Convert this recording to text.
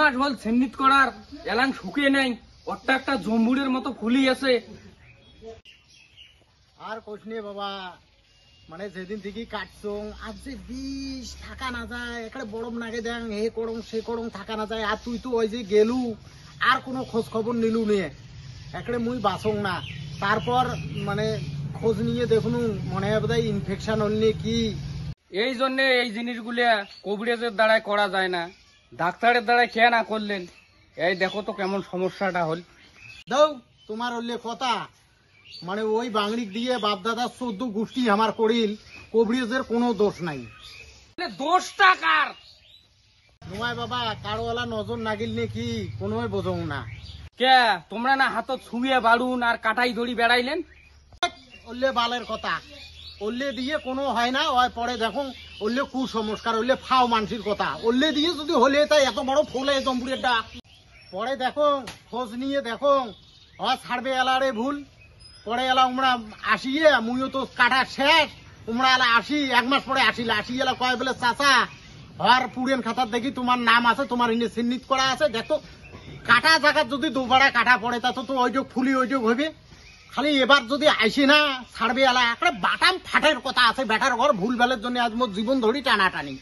মাস হল চিহ্নিত করার এলাং শুকিয়ে নেই, ওরটা একটা জম্বুরের মতো ফুলি আছে। আর কোশ নিয়ে বাবা, মানে যেদিন থেকে কাটছো আজ যে বিষ থাকা না যায়, একটা বরফ নাগে দেন হে করং সে করং থাকা না যায়। আর তুই তো ওই যে গেলু আর কোনো খোঁজ খবর নিলু নিয়ে একড়ে মুই বাসং না। তারপর মানে খোঁজ নিয়ে দেখুন মনে হয় বোধহয় ইনফেকশন হলনি কি। এই জন্য এই জিনিসগুলা কবিরাজের দ্বারাই করা যায় না, ডাক্তারের দ্বারাই খেয়া না করলেন। এই দেখো তো কেমন সমস্যাটা হল। দাও তোমার হলে কথা, মানে ওই বাংলিক দিয়ে বাপদাদা 14 গোষ্ঠী আমার করিল, কবিরাজের কোনো দোষ নাই। দোষটা কার? নয় বাবা, কারোওয়ালা নজর নাগিল নে কি কোনো বোঝং না। কে তোমরা না হাতত ছুঁয়ে বাড়ুন আর কাটাই দড়ি বেড়াইলেন? ওলে বালের কথা, ওলে দিয়ে কোনো হয় না। ওই পরে দেখো ওলে কুসংস্কার, ওলে ফাও মানসির কথা। ওলে দিয়ে যদি হলে তাই এত বড় ফলে জম্বুরের ডাক। পরে দেখো খোঁজ নিয়ে দেখো ছাড়বে এলারে ভুল। পরে এলা উমরা আসিয়ে মুইও তো কাটা শেষ, উমরা এলা আসি 1 মাস পরে আসিলা। আসি এলা কয় বলে চাচা আর পুরেন খাতার দেখি তোমার নাম আছে, তোমার ইনে চিহ্নিত করা আছে। দেখো কাটা জায়গা যদি দুবারা কাটা পড়ে তা তো ওই যোগ ফুলি ওই যোগ হইবে। খালি এবার যদি আইসি না ছাড়বে এলা একটা বাটাম ফাটের কথা আছে। বেটার ঘর ভুল ভালের জন্য আজ মোর জীবন ধরি টানাটানি।